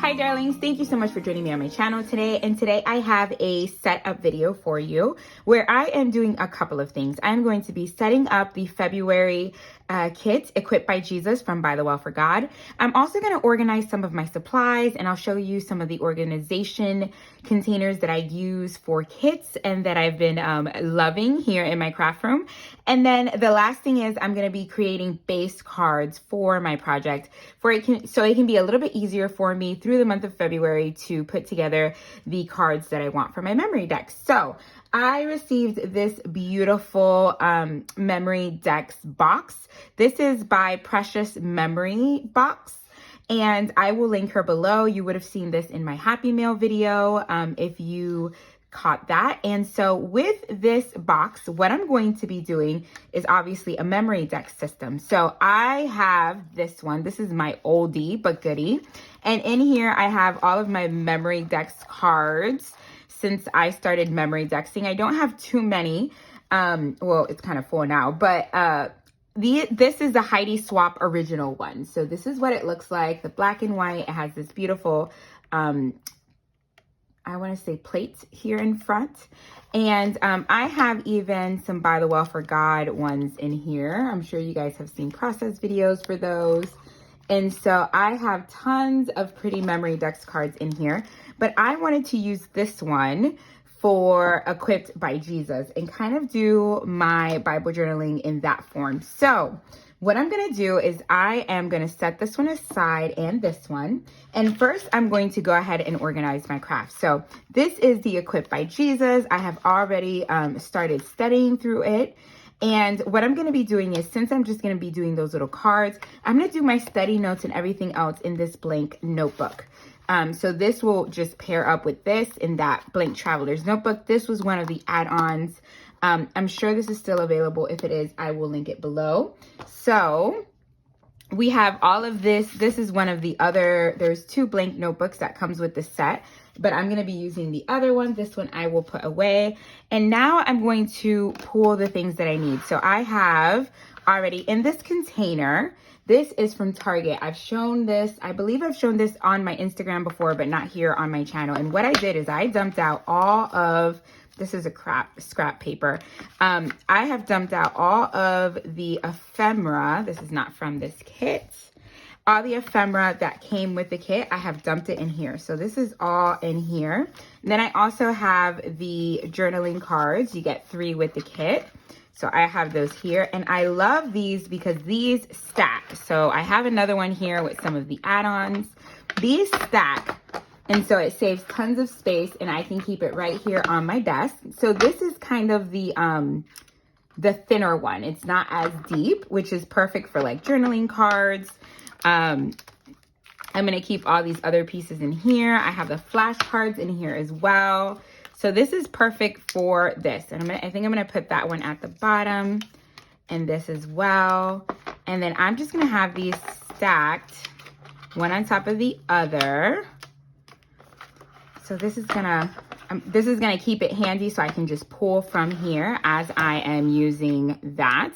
Hi darlings, thank you so much for joining me on my channel today. And today I have a setup video for you where I am doing a couple of things. I'm going to be setting up the February kit, Equipped by Jesus from ByTheWell4God. I'm also going to organize some of my supplies, and I'll show you some of the organization containers that I use for kits and that I've been loving here in my craft room. And then the last thing is I'm going to be creating base cards for my project so it can be a little bit easier for me through the month of February to put together the cards that I want for my memory decks. So I received this beautiful memory decks box. This is by Precious Memory Box, and I will link her below. You would have seen this in my Happy Mail video if you caught that. And so with this box, what I'm going to be doing is obviously a memory deck system. So I have this one. This is my oldie but goodie. And in here I have all of my memory decks cards since I started memory dexing. I don't have too many. Well, it's kind of full now, but this is the Heidi Swap original one. So this is what it looks like, the black and white. It has this beautiful I want to say plate here in front. And I have even some ByTheWell4God ones in here. I'm sure you guys have seen process videos for those. And so I have tons of pretty memory decks cards in here, but I wanted to use this one for Equipped by Jesus and kind of do my Bible journaling in that form. So what I'm going to do is I am going to set this one aside and this one. And first I'm going to go ahead and organize my craft. So this is the Equipped by Jesus. I have already started studying through it. And what I'm going to be doing is, since I'm just going to be doing those little cards, I'm going to do my study notes and everything else in this blank notebook. So this will just pair up with this in that blank traveler's notebook. This was one of the add-ons. I'm sure this is still available. If it is, I will link it below. So we have all of this. This is one of the other, there's two blank notebooks that comes with the set, but I'm going to be using the other one. This one I will put away. And now I'm going to pull the things that I need. So I have already in this container, this is from Target. I've shown this, I believe I've shown this on my Instagram before, but not here on my channel. And what I did is I dumped out all of, this is a scrap paper. I have dumped out all of the ephemera. This is not from this kit. All the ephemera that came with the kit, I have dumped it in here. So this is all in here. And then I also have the journaling cards. You get 3 with the kit. So I have those here, and I love these because these stack. So I have another one here with some of the add-ons. These stack, and so it saves tons of space, and I can keep it right here on my desk. So this is kind of the thinner one. It's not as deep, which is perfect for like journaling cards. I'm going to keep all these other pieces in here. I have the flashcards in here as well. So this is perfect for this. And I think I'm going to put that one at the bottom and this as well. And then I'm just going to have these stacked one on top of the other. So this is going to keep it handy so I can just pull from here as I am using that.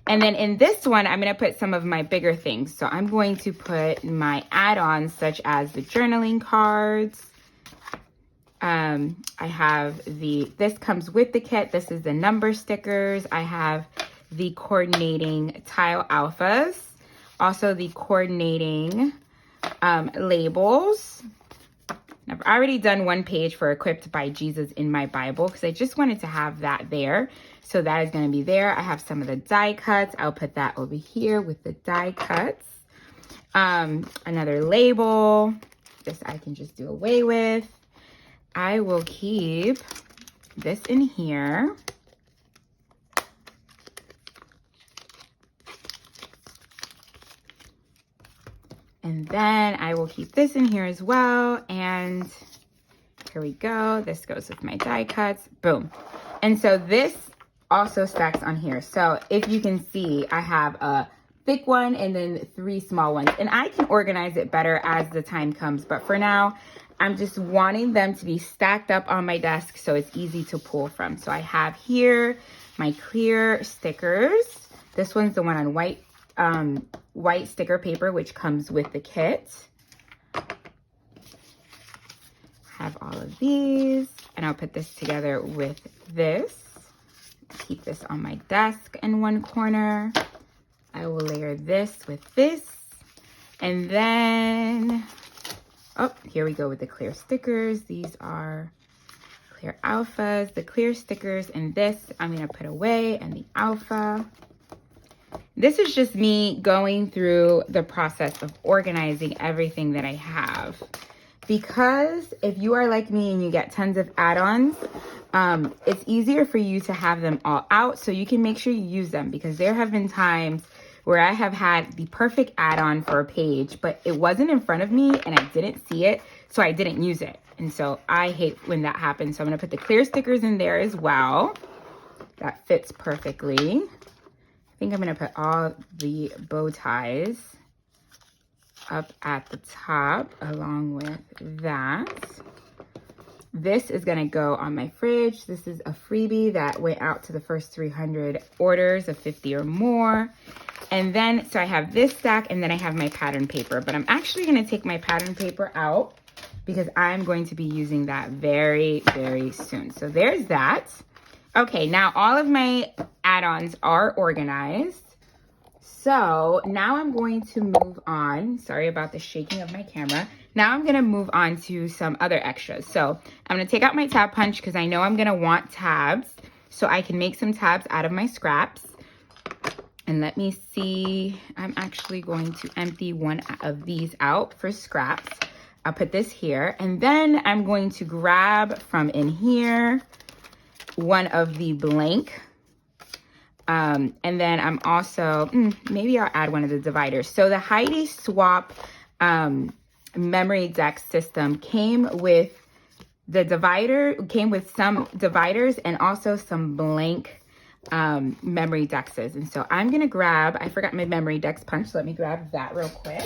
And then in this one, I'm going to put some of my bigger things. So I'm going to put my add-ons such as the journaling cards. I have this comes with the kit. This is the number stickers. I have the coordinating tile alphas. Also the coordinating labels. I've already done one page for Equipped by Jesus in my Bible because I just wanted to have that there. So that is going to be there. I have some of the die cuts. I'll put that over here with the die cuts. Another label. This I can just do away with. I will keep this in here. And then I will keep this in here as well. And here we go. This goes with my die cuts. Boom. And so this also stacks on here. So if you can see, I have a thick one and then 3 small ones. And I can organize it better as the time comes. But for now, I'm just wanting them to be stacked up on my desk so it's easy to pull from. So I have here my clear stickers. This one's the one on white sticker paper, which comes with the kit. have all of these, and I'll put this together with this. Keep this on my desk in one corner. I will layer this with this. And then, oh, here we go with the clear stickers. These are clear alphas, the clear stickers, and this I'm gonna put away, and the alpha. This is just me going through the process of organizing everything that I have. Because if you are like me and you get tons of add-ons, it's easier for you to have them all out so you can make sure you use them, because there have been times where I have had the perfect add-on for a page, but it wasn't in front of me and I didn't see it, so I didn't use it. And so I hate when that happens. So I'm gonna put the clear stickers in there as well. That fits perfectly. I think I'm gonna put all the bow ties up at the top along with that. This is gonna go on my fridge. This is a freebie that went out to the first 300 orders of 50 or more. And then, so I have this stack, and then I have my pattern paper, but I'm actually gonna take my pattern paper out because I'm going to be using that very, very soon. So there's that. Okay, now all of my add-ons are organized. So now I'm going to move on. Sorry about the shaking of my camera. Now I'm gonna move on to some other extras. So I'm gonna take out my tab punch because I know I'm gonna want tabs, so I can make some tabs out of my scraps. And let me see, I'm actually going to empty one of these out for scraps. I'll put this here, and then I'm going to grab from in here one of the blank. And then I'm also, maybe I'll add one of the dividers. So the Heidi Swap memory deck system came with the divider, came with some dividers and also some blank memory dexes. And so I'm gonna grab, I forgot my memory dex punch, so let me grab that real quick.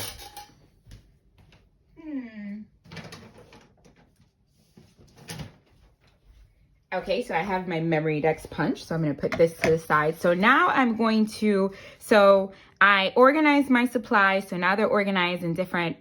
Okay, so I have my memory dex punch, so I'm gonna put this to the side. So now I'm going to, so I organized my supplies, so now they're organized in different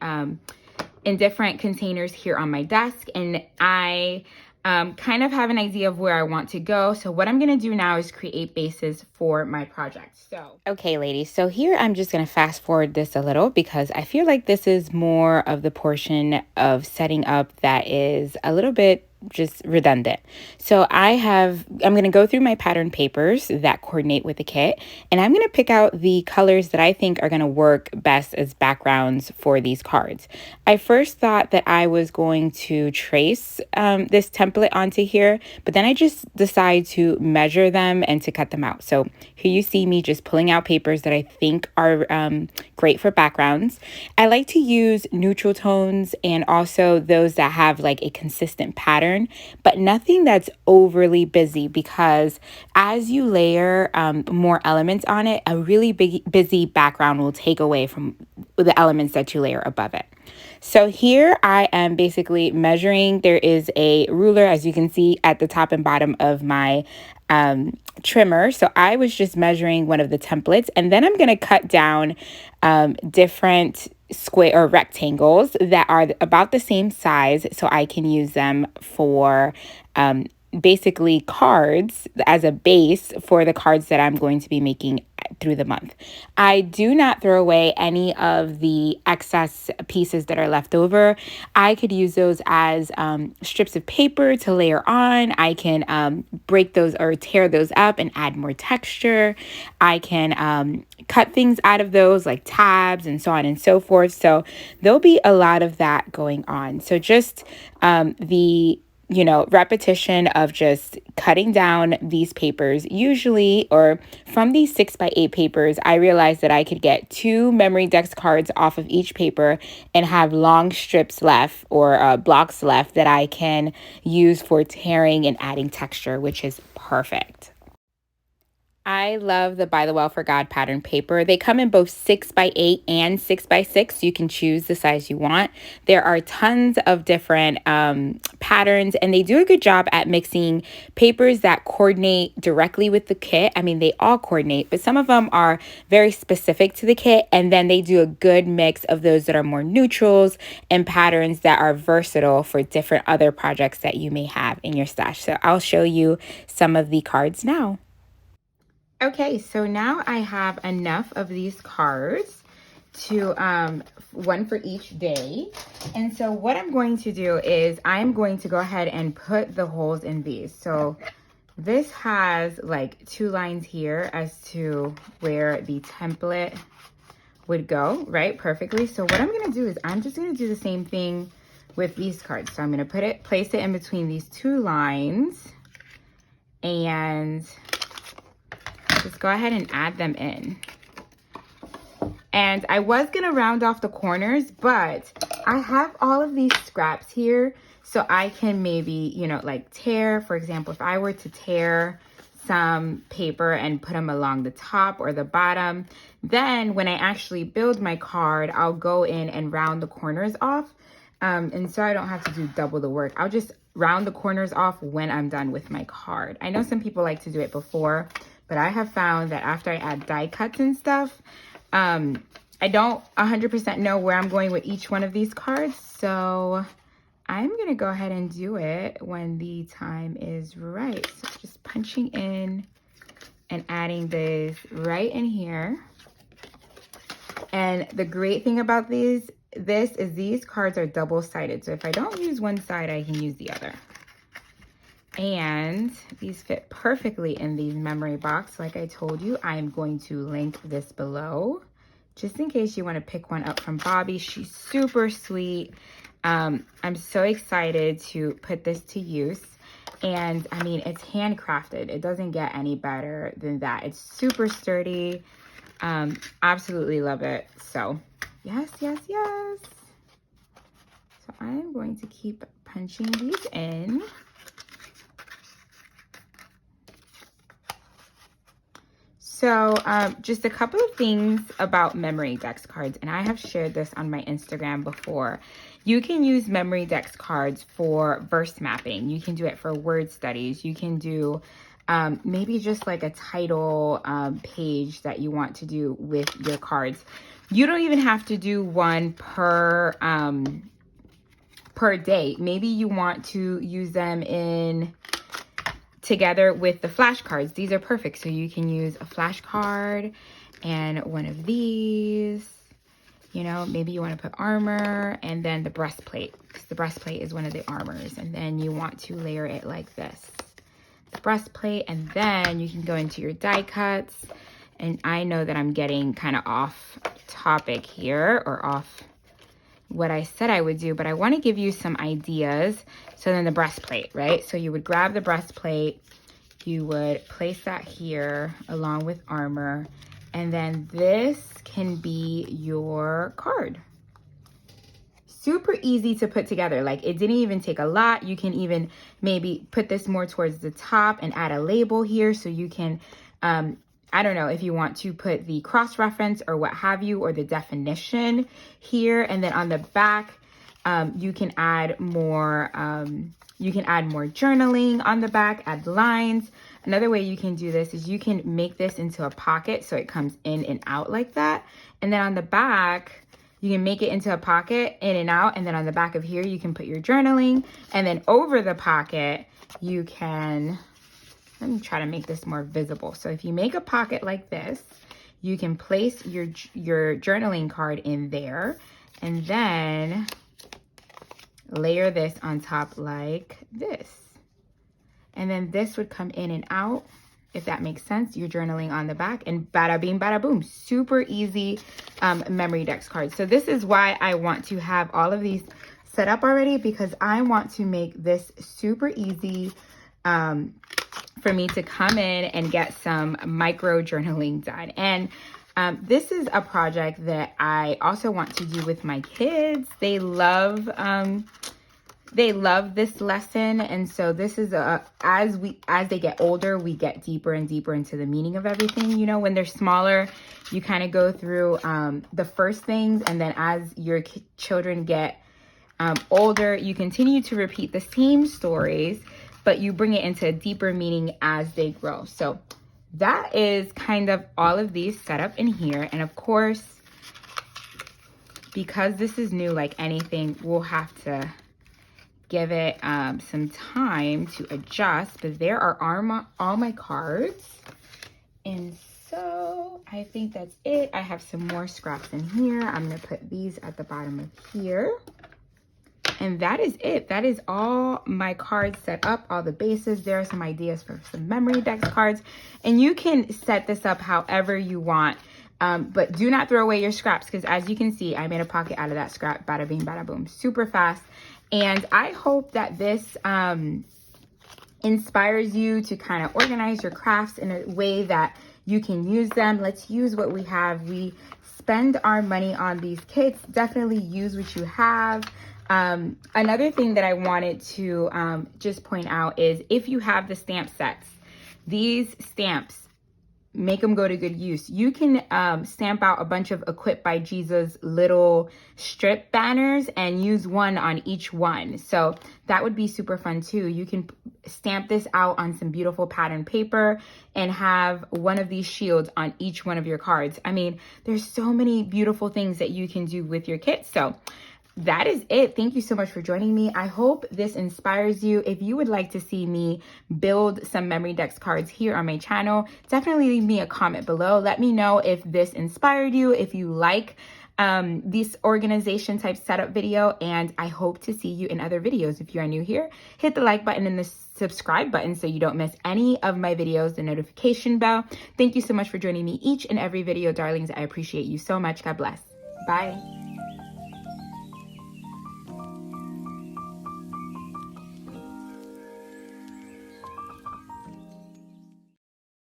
containers here on my desk, and I kind of have an idea of where I want to go. So what I'm gonna do now is create bases for my project. So, okay, ladies, so here I'm just gonna fast forward this a little because I feel like this is more of the portion of setting up that is a little bit just redundant. So I'm going to go through my pattern papers that coordinate with the kit, and I'm going to pick out the colors that I think are going to work best as backgrounds for these cards. I first thought that I was going to trace this template onto here, but then I just decided to measure them and to cut them out. So here you see me just pulling out papers that I think are great for backgrounds. I like to use neutral tones and also those that have like a consistent pattern, but nothing that's overly busy, because as you layer more elements on it, a really big busy background will take away from the elements that you layer above it. So here I am basically measuring. There is a ruler, as you can see, at the top and bottom of my trimmer. So I was just measuring one of the templates, and then I'm going to cut down different square or rectangles that are about the same size, so I can use them for basically cards as a base for the cards that I'm going to be making through the month. I do not throw away any of the excess pieces that are left over. I could use those as strips of paper to layer on. I can break those or tear those up and add more texture. I can cut things out of those like tabs and so on and so forth. So there'll be a lot of that going on. So just the repetition of just cutting down these papers. Usually, or from these 6x8 papers, I realized that I could get 2 memory dex cards off of each paper and have long strips left or blocks left that I can use for tearing and adding texture, which is perfect. I love the ByTheWell4God pattern paper. They come in both 6x8 and 6x6. So you can choose the size you want. There are tons of different patterns, and they do a good job at mixing papers that coordinate directly with the kit. I mean, they all coordinate, but some of them are very specific to the kit. And then they do a good mix of those that are more neutrals and patterns that are versatile for different other projects that you may have in your stash. So I'll show you some of the cards now. Okay, so now I have enough of these cards to one for each day. And so what I'm going to do is I'm going to go ahead and put the holes in these. So this has like 2 lines here as to where the template would go, right? Perfectly. So what I'm going to do is I'm just going to do the same thing with these cards. So I'm going to place it in between these 2 lines and just go ahead and add them in. And I was going to round off the corners, but I have all of these scraps here, so I can maybe, you know, like tear, for example, if I were to tear some paper and put them along the top or the bottom, then when I actually build my card, I'll go in and round the corners off. And so I don't have to do double the work. I'll just round the corners off when I'm done with my card. I know some people like to do it before, but I have found that after I add die cuts and stuff, I don't 100% know where I'm going with each one of these cards. So I'm going to go ahead and do it when the time is right. So just punching in and adding this right in here. And the great thing about this is these cards are double-sided. So if I don't use one side, I can use the other. And these fit perfectly in these memory box. Like I told you, I'm going to link this below just in case you want to pick one up from Bobby. She's super sweet. I'm so excited to put this to use. And I mean, it's handcrafted. It doesn't get any better than that. It's super sturdy. Absolutely love it. So yes, yes, yes. So I'm going to keep punching these in. So just a couple of things about memory dex cards, and I have shared this on my Instagram before. You can use memory dex cards for verse mapping. You can do it for word studies. You can do maybe just like a title page that you want to do with your cards. You don't even have to do one per day. Maybe you want to use them together with the flashcards. These are perfect. So you can use a flashcard and one of these. You know, maybe you want to put armor and then the breastplate, because the breastplate is one of the armors. And then you want to layer it like this. The breastplate, and then you can go into your die cuts. And I know that I'm getting kind of off topic here, or off what I said I would do, but I want to give you some ideas. So then the breastplate, right? So you would grab the breastplate, you would place that here along with armor, and then this can be your card. Super easy to put together. Like, it didn't even take a lot. You can even maybe put this more towards the top and add a label here so you can I don't know if you want to put the cross-reference or what have you, or the definition here. And then on the back, you can add more journaling on the back, add lines. Another way you can do this is you can make this into a pocket so it comes in and out like that. And then on the back, you can make it into a pocket in and out. And then on the back of here, you can put your journaling. And then over the pocket, you can... Let me try to make this more visible. So if you make a pocket like this, you can place your journaling card in there and then layer this on top like this. And then this would come in and out, if that makes sense. You're journaling on the back, and bada bing, bada boom. Super easy memory dex cards. So this is why I want to have all of these set up already, because I want to make this super easy for me to come in and get some micro journaling done. And this is a project that I also want to do with my kids. They love they love this lesson. And so this is as they get older, we get deeper and deeper into the meaning of everything. You know, when they're smaller, you kind of go through the first things, and then as your children get older, you continue to repeat the same stories, but you bring it into a deeper meaning as they grow. So that is kind of all of these set up in here. And of course, because this is new, like anything, we'll have to give it some time to adjust. But there are all my cards. And so I think that's it. I have some more scraps in here. I'm going to put these at the bottom of here. And that is it. That is all my cards set up, all the bases. There are some ideas for some memory dex cards. And you can set this up however you want. But do not throw away your scraps, because as you can see, I made a pocket out of that scrap. Bada bing, bada boom. Super fast. And I hope that this inspires you to kind of organize your crafts in a way that you can use them. Let's use what we have. We spend our money on these kits. Definitely use what you have. Another thing that I wanted to just point out is, if you have the stamp sets, these stamps, make them go to good use. You can stamp out a bunch of Equipped by Jesus little strip banners and use one on each one. So that would be super fun too. You can stamp this out on some beautiful pattern paper and have one of these shields on each one of your cards. I mean, there's so many beautiful things that you can do with your kit. So that is it. Thank you so much for joining me. I hope this inspires you. If you would like to see me build some memory dex cards here on my channel, definitely leave me a comment below. Let me know if this inspired you, if you like this organization type setup video, and I hope to see you in other videos. If you are new here, hit the like button and the subscribe button so you don't miss any of my videos, the notification bell. Thank you so much for joining me each and every video, darlings. I appreciate you so much. God bless. Bye.